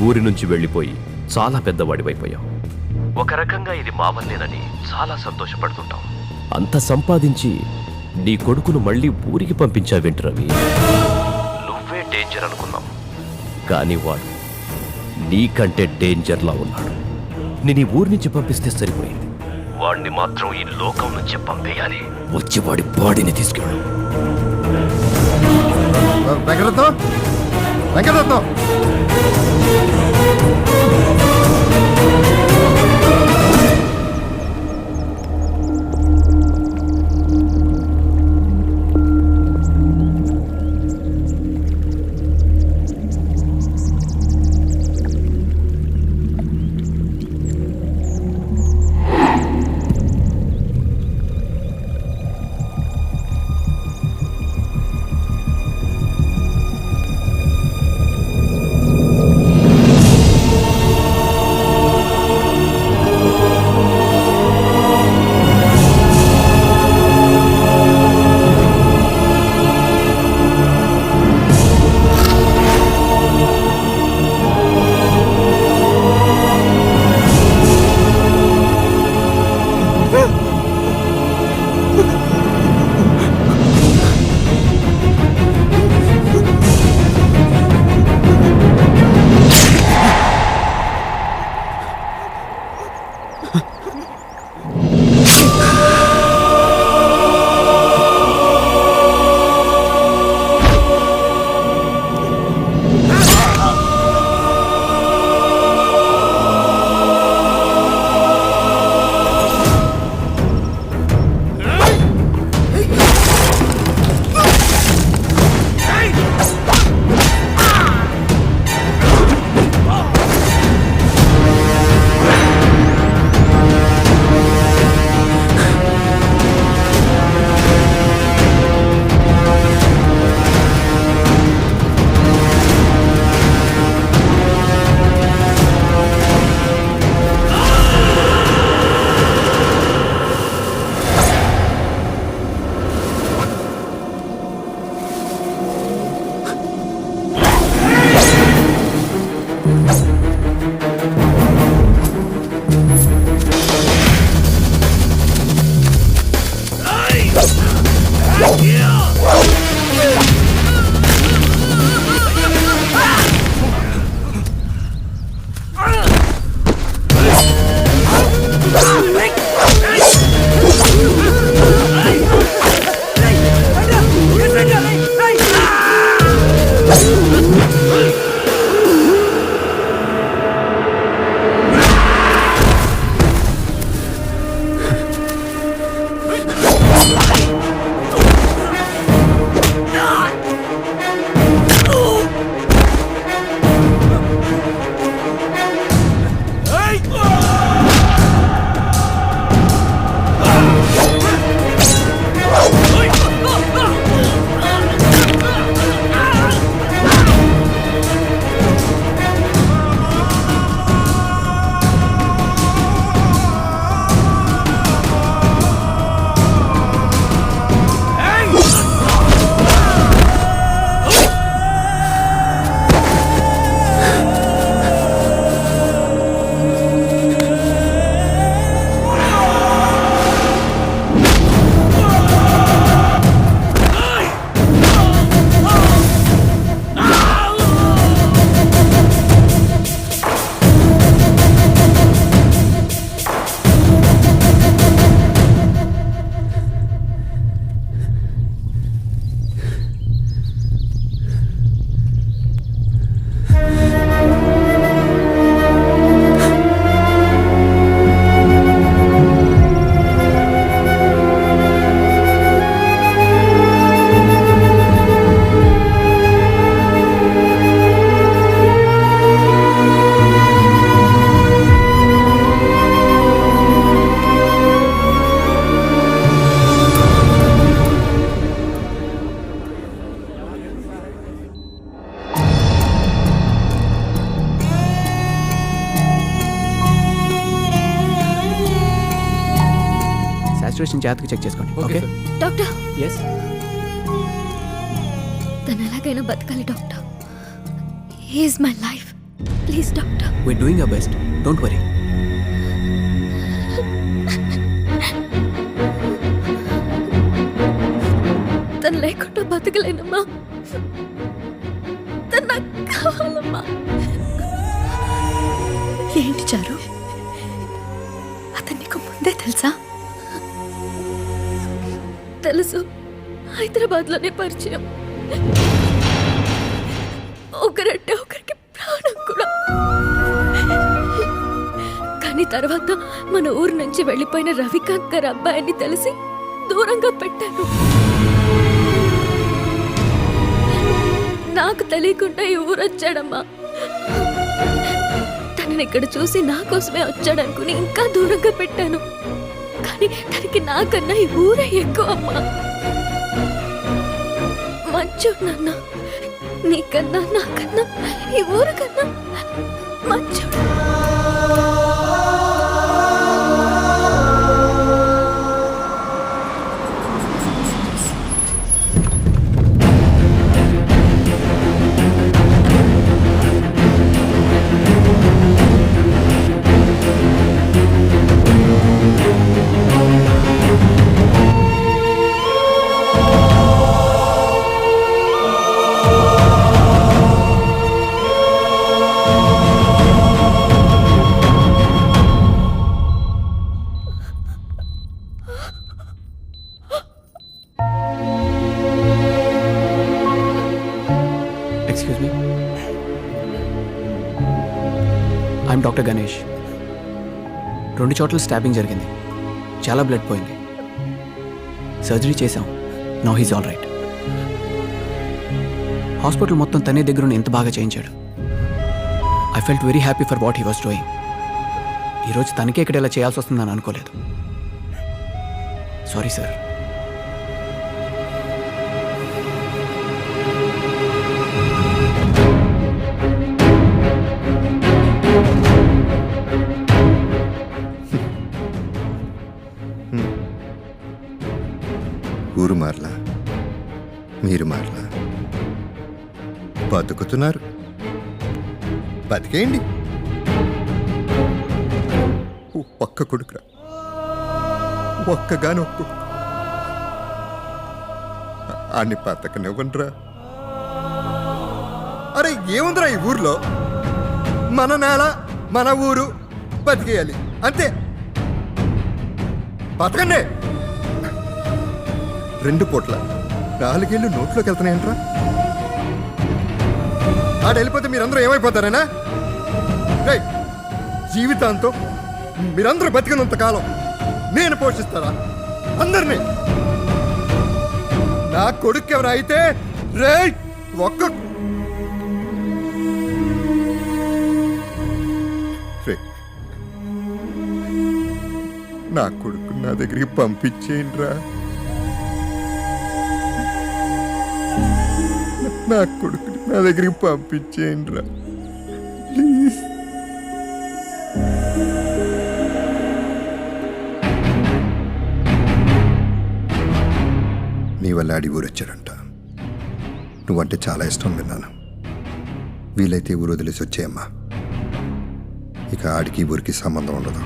ఊరి నుంచి వెళ్ళిపోయి చాలా పెద్దవాడివైపోయావు. ఒక రకంగా ఇది మా వల్లేనని చాలా సంతోషపడుతుంటాం. అంత సంపాదించి నీ కొడుకును మళ్ళీ ఊరికి పంపించావేంటి రవి? నువ్వే డేంజర్ అనుకున్నాం, కానీ వాడు నీకంటే డేంజర్లా ఉన్నాడు. నేను ఈ ఊరి నుంచి పంపిస్తే సరిపోయింది. వాడిని మాత్రం ఈ లోకం నుంచి పంపేయాలి. వచ్చి వాడి బాడీని తీసుకెళ్ళు. వెంకటరత్నం సాచురేషన్ జాగ్రత్తగా చెక్ చేసుకోండి. Okay doctor. ఎస్, తను ఎలాగైనా బతకాలి doctor. He is my life. Please doctor. We're doing our best, don't worry. తను లేకుండా బతకలేనమ్మా. తను నాకు కావాలమ్మా. ఏంటి చారు, అతను నీకు ముందే తెలుసా? తెలుసు, హైదరాబాద్లోనే పరిచయం. ఒకరంటే ఒకరికి ప్రాణం కూడా. కానీ తర్వాత మన ఊరు నుంచి వెళ్ళిపోయిన రవికాంత్ గారి అబ్బాయిని తెలిసి దూరంగా పెట్టాను. నాకు తెలియకుండా ఈ ఊరు వచ్చాడమ్మా. తనని ఇక్కడ చూసి నా కోసమే వచ్చాడనుకుని ఇంకా దూరంగా పెట్టాను. కానీ తనకి నాకన్నా ఈ ఊరే ఎక్కువ అమ్మా. మంచోడు నాన్న, నీకన్నా నాకన్నా ఈ ఊరు కన్నా మంచోడు. Excuse me, I'm doctor Ganesh. 2 చోట్ల స్టాబింగ్ జరిగింది, చాలా బ్లడ్ పోయింది. సర్జరీ చేశాం, now he's all right. Hospital మొత్తం తనే దగ్గర ఎంత బాగా చేయించాడు. I felt very happy for what he was doing. ఈరోజు తనకే ఇక్కడ ఇలా చేయాల్సి వస్తుందని అనుకోలేదు. Sorry sir. ఊరు మారలా, మీరు మారలా. బతుకుతున్నారు, బతికేయండి. ఒక్క కొడుకురా, ఒక్కగానొక్క అన్ని బతకనివ్వండిరా. అరే ఏముందిరా ఈ ఊర్లో? మన నేల, మన ఊరు, బతికేయాలి అంతే. బతకండి. 2 పూట్ల 4 ఏళ్ళు నోట్లోకి వెళ్తున్నాయంట్రా. ఆడ వెళ్ళిపోతే మీరందరూ ఏమైపోతారేనా? జీవితాంతం మీరందరూ బతికినంత కాలం నేను పోషిస్తారా అందరినీ? నా కొడుకు ఎవరు అయితే రే ఒక్క నా కొడుకు నా దగ్గరికి పంపించేయండిరా. నా కొడుకుని నా దగ్గరికి పంపించేయండిరా ప్లీజ్. నీ వల్ల ఆడి ఊరు వచ్చాడంట. నువ్వంటే చాలా ఇష్టం విన్నాను. వీలైతే ఊరు వదిలేసి వచ్చేయమ్మా. ఇక ఆడికి ఊరికి సంబంధం ఉండదు.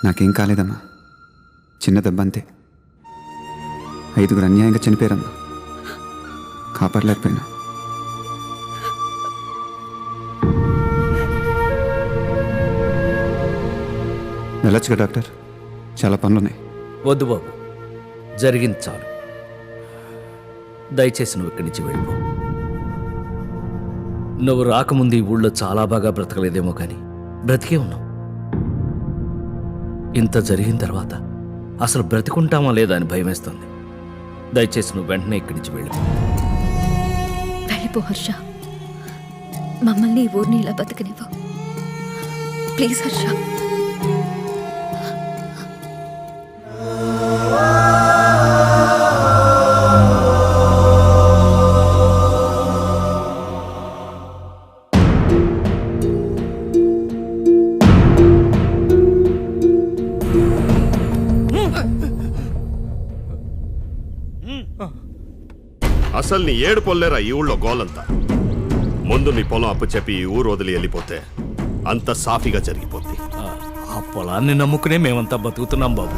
నాకేం కాలేదమ్మా, చిన్న దెబ్బ అంతే. 5గురు అన్యాయంగా చనిపోయారమ్మా, కాపాడలేకపోయినా. వెళ్ళొచ్చుగా డాక్టర్, చాలా పనులున్నాయి. వద్దు బాబు, జరిగింది చాలు. దయచేసి నువ్వు ఇక్కడి నుంచి వెళ్ళిపో. నువ్వు రాకముందు ఈ ఊళ్ళో చాలా బాగా బ్రతకలేదేమో కానీ బ్రతికే ఉన్నావు. ఇంత జరిగిన తర్వాత అసలు బ్రతికుంటామా లేదా అని భయమేస్తుంది. దయచేసి నువ్వు వెంటనే ఇక్కడి నుంచి వెళ్ళిపో. వెళ్ళిపో హర్ష, మమ్మల్ని ఈ ఊరిని ఇలా బతకనివ్వు ప్లీజ్ హర్ష. అసలు నీ ఏడు పొల్లేరా ఈ ఊళ్ళో గోలంతా. ముందు నీ పొలం అప్పు చెప్పి ఈ ఊరు వదిలి వెళ్ళిపోతే అంత సాఫీగా జరిగిపోద్ది. ఆ పొలాన్ని నమ్ముకునే మేమంతా బతుకుతున్నాం బాబు.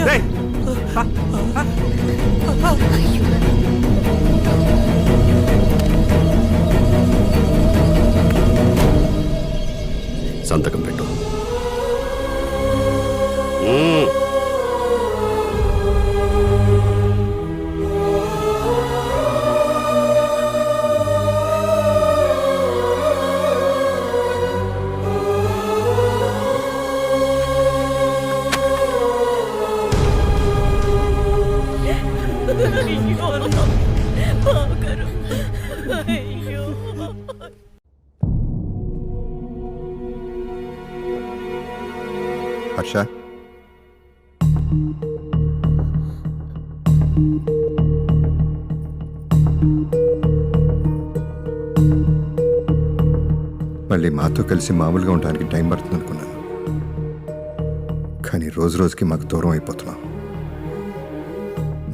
రేయ్, సంతకం పెట్టు. హర్ష, మళ్ళీ మాతో కలిసి మామూలుగా ఉండడానికి టైం పడుతుంది అనుకున్నాను. కానీ రోజు రోజుకి మాకు దూరం అయిపోతున్నావు.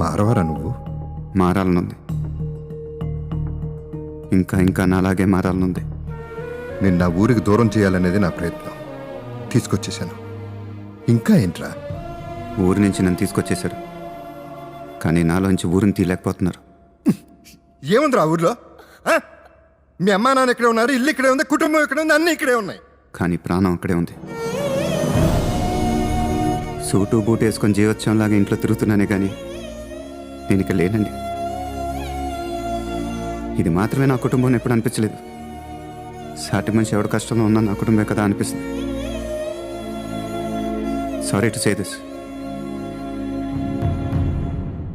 మారవారా నువ్వు? మారాలనుంది. ఇంకా ఇంకా నాలాగే మారాలనుంది. నేను నా ఊరికి దూరం చేయాలనేది నా ప్రయత్నం. తీసుకొచ్చేసాను. ఇంకా ఏంట్రా? ఊరి నుంచి నన్ను తీసుకొచ్చేశారు, కానీ నాలోంచి ఊరిని తీయలేకపోతున్నారు. ఏముందిరా ఊర్లో? ఆ? మీ అమ్మా నాన్న ఇక్కడే ఉన్నారు, ఇల్లు ఇక్కడే ఉంది, కుటుంబం ఇక్కడే ఉంది, అన్నీ ఇక్కడే ఉన్నాయి. కానీ ప్రాణం అక్కడే ఉంది. సూటు బూటు వేసుకొని జీవోత్సవంలాగా ఇంట్లో తిరుగుతున్నానే కానీ నేను ఇక లేనండి. ఇది మాత్రమే నా కుటుంబం ఎప్పుడు అనిపించలేదు. సాటి మనిషి ఎవడు కష్టంలో ఉన్నా నా కుటుంబమే కదా అనిపిస్తుంది. Sorry to say this.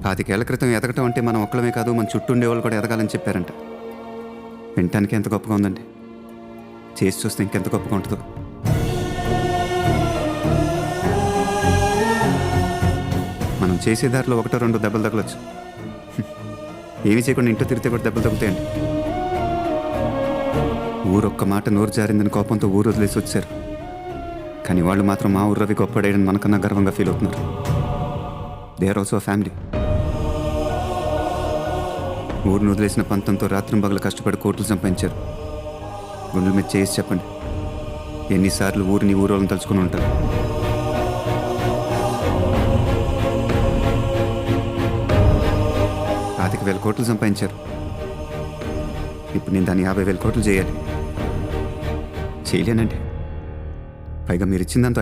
25 ఏళ్ల క్రితం ఎదగటం అంటే మనం ఒక్కలమే కాదు, మన చుట్టూ ఉండేవాళ్ళు కూడా ఎదగాలని చెప్పారంట. వినటానికి ఎంత గొప్పగా ఉందండి. చేసి చూస్తే ఇంకెంత గొప్పగా ఉంటుందో. మనం చేసే దారిలో 1-2 దెబ్బలు తగలొచ్చు. ఏమీ చేయకుండా ఇంట్లో తిరిగితే కూడా దెబ్బలు తగ్గుతాయండి. ఊరొక్క మాట నోరు జారిందని కోపంతో ఊరు వదిలేసి వచ్చారు. కానీ వాళ్ళు మాత్రం మా ఊరు రవి గొప్పడేయడం మనకన్నా గర్వంగా ఫీల్ అవుతున్నారు. They are also family. ఊరిని వదిలేసిన పంతంతో రాత్రింబగలు కష్టపడి కోట్లు సంపాదించారు. గుండెల మీద చేసి చెప్పండి, ఎన్నిసార్లు ఊరిని ఊరోళ్ళని తలుచుకుని ఉంటారు. పాతిక 1,000 కోట్లు సంపాదించారు. ఇప్పుడు నేను దాన్ని 50,000 కోట్లు చేయాలి. చేయలేనండి. పైగా మీరు ఇచ్చిందంతా